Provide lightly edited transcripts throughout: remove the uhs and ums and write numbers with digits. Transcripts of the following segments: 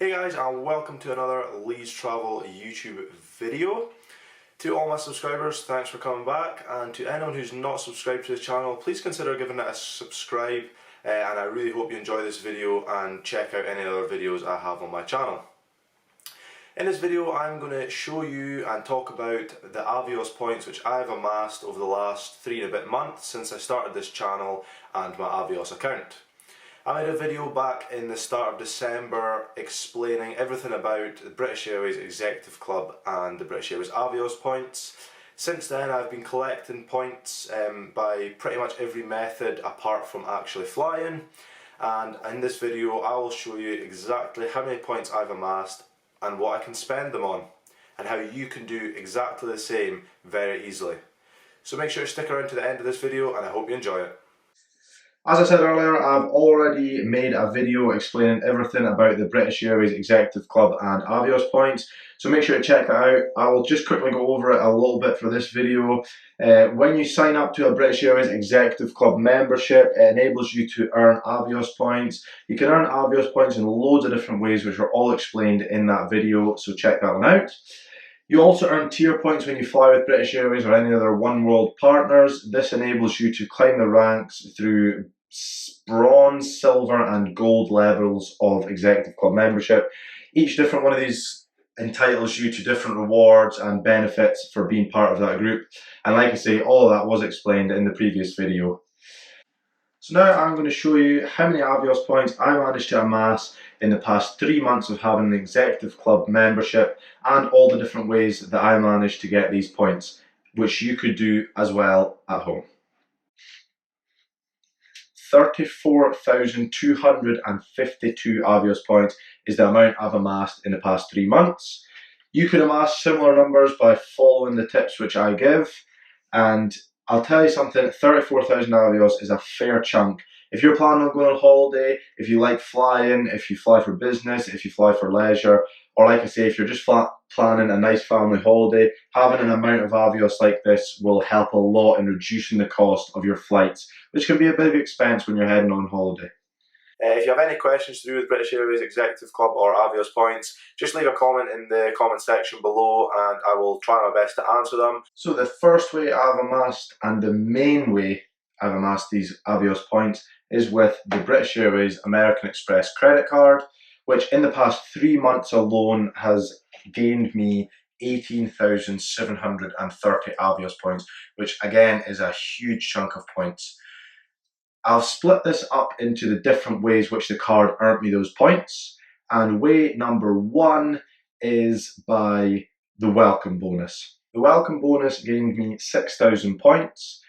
Hey guys, and welcome to another Lee's Travel YouTube video. To all my subscribers, thanks for coming back, and to anyone who's not subscribed to the channel, please consider giving it a subscribe, and I really hope you enjoy this video and check out any other videos I have on my channel. In this video I'm going to show you and talk about the Avios points which I've amassed over the last 3 and a bit months since I started this channel and my Avios account. I made a video back in the start of December explaining everything about the British Airways Executive Club and the British Airways Avios points. Since then I've been collecting points by pretty much every method apart from actually flying, and in this video I will show you exactly how many points I've amassed and what I can spend them on, and how you can do exactly the same very easily. So make sure to stick around to the end of this video and I hope you enjoy it. As I said earlier, I've already made a video explaining everything about the British Airways Executive Club and Avios points, so make sure to check that out. I will just quickly go over it a little bit for this video. When you sign up to a British Airways Executive Club membership, it enables you to earn Avios points. You can earn Avios points in loads of different ways, which are all explained in that video, so check that one out. You also earn tier points when you fly with British Airways or any other One World partners. This enables you to climb the ranks through bronze, silver and gold levels of Executive Club membership. Each different one of these entitles you to different rewards and benefits for being part of that group. And like I say, all of that was explained in the previous video. So now I'm going to show you how many Avios points I managed to amass in the past 3 months of having an Executive Club membership, and all the different ways that I managed to get these points, which you could do as well at home. 34,252 Avios points is the amount I've amassed in the past 3 months. You can amass similar numbers by following the tips which I give, and I'll tell you something, 34,000 Avios is a fair chunk. If you're planning on going on holiday, if you like flying, if you fly for business, if you fly for leisure, or like I say, if you're just planning a nice family holiday, having an amount of Avios like this will help a lot in reducing the cost of your flights, which can be a big expense when you're heading on holiday. If you have any questions to do with British Airways Executive Club or Avios points, just leave a comment in the comment section below and I will try my best to answer them. So the first way I've amassed, and the main way I've amassed these Avios points, is with the British Airways American Express credit card, which in the past 3 months alone has gained me 18,730 Avios points, which again is a huge chunk of points. I'll split this up into the different ways which the card earned me those points, and way number 1 is by the welcome bonus. The welcome bonus gained me 6,000 points.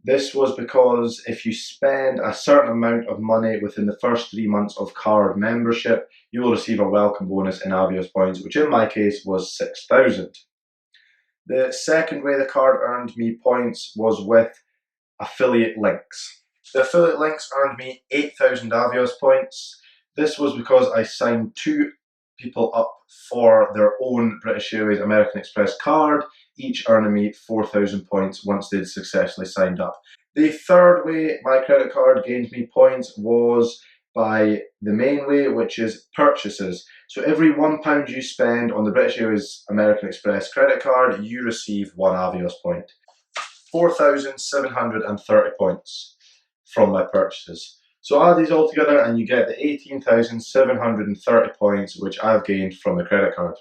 This was because if you spend a certain amount of money within the first 3 months of card membership, you will receive a welcome bonus in Avios points, which in my case was 6,000. The second way the card earned me points was with affiliate links. The affiliate links earned me 8,000 Avios points. This was because I signed 2 people up for their own British Airways American Express card, each earning me 4,000 points once they'd successfully signed up. The third way my credit card gained me points was by the main way, which is purchases. So every £1 you spend on the British Airways American Express credit card, you receive 1 Avios point. 4,730 points from my purchases. So add these all together and you get the 18,730 points which I've gained from the credit card.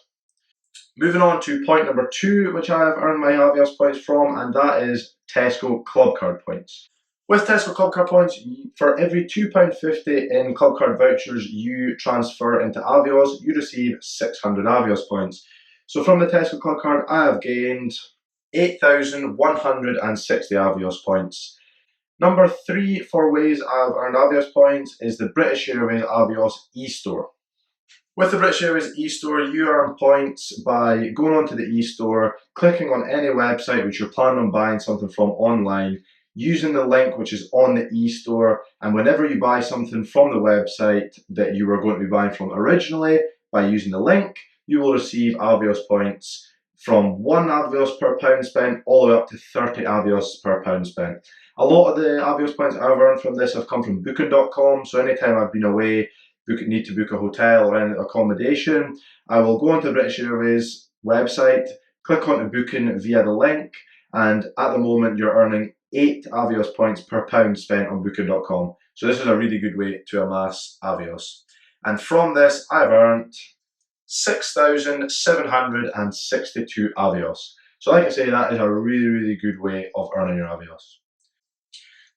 Moving on to point number 2, which I have earned my Avios points from, and that is Tesco Club Card points. With Tesco Club Card points, for every £2.50 in Club Card vouchers you transfer into Avios, you receive 600 Avios points. So from the Tesco Club Card, I have gained 8,160 Avios points. Number 3 for ways I've earned Avios points is the British Airways Avios eStore. With the British Airways eStore, you earn points by going onto the eStore, clicking on any website which you're planning on buying something from online, using the link which is on the eStore, and whenever you buy something from the website that you were going to be buying from originally, by using the link, you will receive Avios points from 1 Avios per pound spent all the way up to 30 Avios per pound spent. A lot of the Avios points I've earned from this have come from booking.com, so anytime I've been away, need to book a hotel or any accommodation, I will go onto the British Airways website, click onto booking via the link, and at the moment you're earning 8 Avios points per pound spent on booking.com. So this is a really good way to amass Avios. And from this, I've earned 6,762 Avios. So like I say, that is a really, really good way of earning your Avios.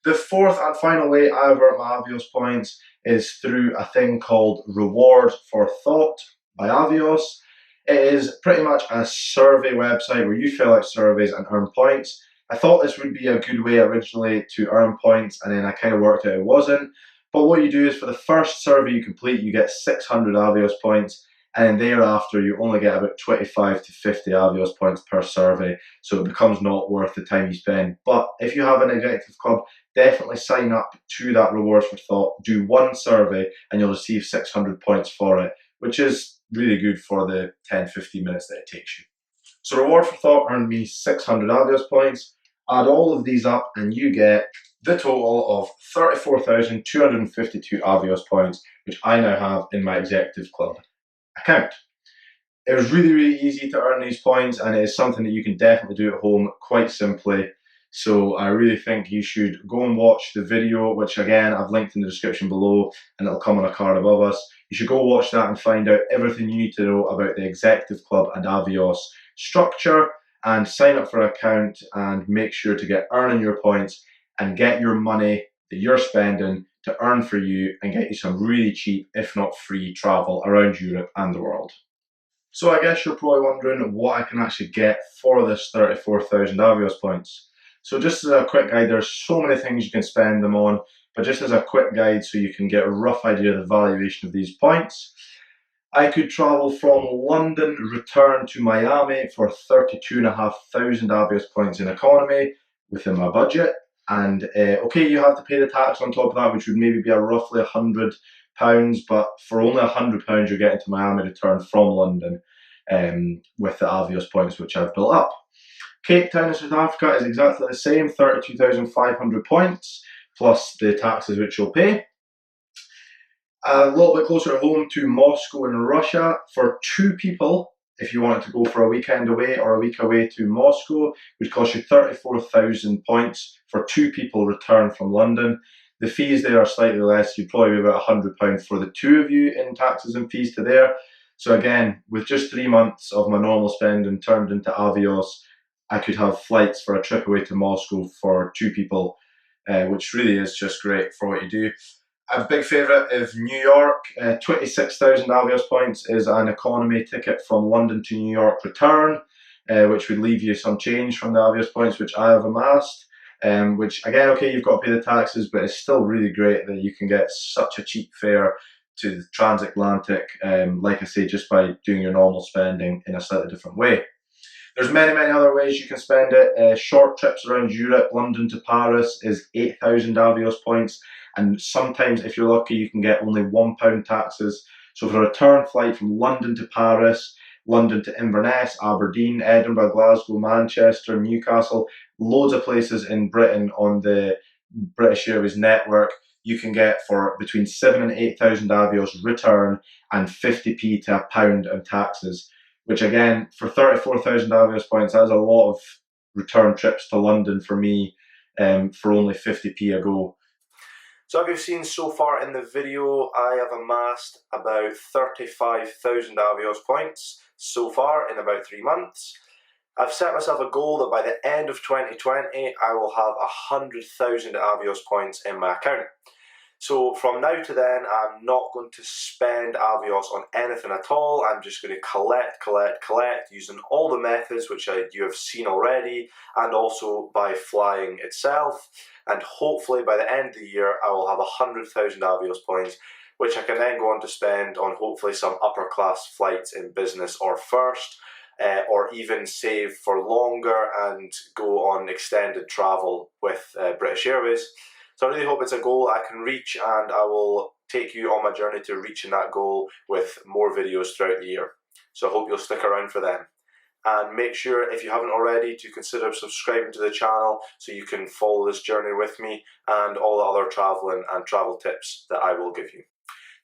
The fourth and final way I've earned my Avios points is through a thing called Reward for Thought by Avios. It is pretty much a survey website where you fill out surveys and earn points. I thought this would be a good way originally to earn points, and then I kind of worked out it wasn't. But what you do is for the first survey you complete, you get 600 Avios points, and thereafter you only get about 25 to 50 Avios points per survey, so it becomes not worth the time you spend. But if you have an executive club, definitely sign up to that Rewards for Thought, do one survey, and you'll receive 600 points for it, which is really good for the 10-15 minutes that it takes you. So Reward for Thought earned me 600 Avios points. Add all of these up and you get the total of 34,252 Avios points, which I now have in my executive club account. It was really, really easy to earn these points, and it is something that you can definitely do at home quite simply. So I really think you should go and watch the video, which again I've linked in the description below, and it'll come on a card above us. You should go watch that and find out everything you need to know about the executive club and Avios structure, and sign up for an account and make sure to get earning your points and get your money that you're spending to earn for you and get you some really cheap, if not free, travel around Europe and the world. So I guess you're probably wondering what I can actually get for this 34,000 Avios points. So just as a quick guide, there's so many things you can spend them on, but just as a quick guide so you can get a rough idea of the valuation of these points, I could travel from London, return to Miami for 32,500 Avios points in economy within my budget. And okay, you have to pay the tax on top of that, which would maybe be a roughly £100, but for only £100 you're getting to Miami return from London with the Avios points which I've built up. Cape Town in South Africa is exactly the same, 32,500 points plus the taxes which you'll pay. A little bit closer home to Moscow in Russia, for 2 people, if you wanted to go for a weekend away or a week away to Moscow, it would cost you 34,000 points for 2 people return from London. The fees there are slightly less, you'd probably be about £100 for the 2 of you in taxes and fees to there. So again, with just 3 months of my normal spending turned into Avios, I could have flights for a trip away to Moscow for 2 people, which really is just great for what you do. A big favourite of New York, 26,000 Avios points is an economy ticket from London to New York return, which would leave you some change from the Avios points which I have amassed. Which again, okay, you've got to pay the taxes, but it's still really great that you can get such a cheap fare to the transatlantic, like I say, just by doing your normal spending in a slightly different way. There's many, many other ways you can spend it. Short trips around Europe, London to Paris is 8,000 Avios points. And sometimes, if you're lucky, you can get only £1 taxes. So for a return flight from London to Paris, London to Inverness, Aberdeen, Edinburgh, Glasgow, Manchester, Newcastle, loads of places in Britain on the British Airways network, you can get for between 7,000 and 8,000 Avios return and 50p to £1 of taxes. Which again, for 34,000 Avios points, that's a lot of return trips to London for me for only 50p a go. So as you've seen so far in the video, I have amassed about 35,000 Avios points so far in about 3 months. I've set myself a goal that by the end of 2020, I will have 100,000 Avios points in my account. So from now to then, I'm not going to spend Avios on anything at all. I'm just going to collect using all the methods which you have seen already, and also by flying itself. And hopefully by the end of the year, I will have 100,000 Avios points, which I can then go on to spend on hopefully some upper class flights in business or first, or even save for longer and go on extended travel with British Airways. So I really hope it's a goal I can reach, and I will take you on my journey to reaching that goal with more videos throughout the year. So I hope you'll stick around for them. And make sure, if you haven't already, to consider subscribing to the channel so you can follow this journey with me and all the other traveling and travel tips that I will give you.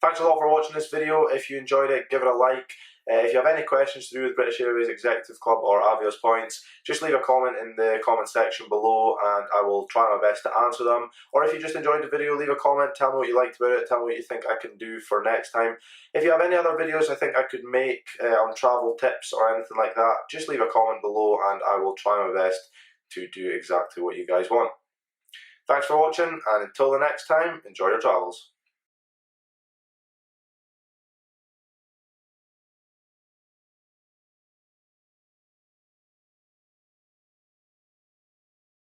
Thanks a lot for watching this video. If you enjoyed it, give it a like. If you have any questions to do with British Airways Executive Club or Avios points, just leave a comment in the comment section below and I will try my best to answer them. Or if you just enjoyed the video, leave a comment, tell me what you liked about it, tell me what you think I can do for next time. If you have any other videos I think I could make on travel tips or anything like that, just leave a comment below and I will try my best to do exactly what you guys want. Thanks for watching, and until the next time, enjoy your travels.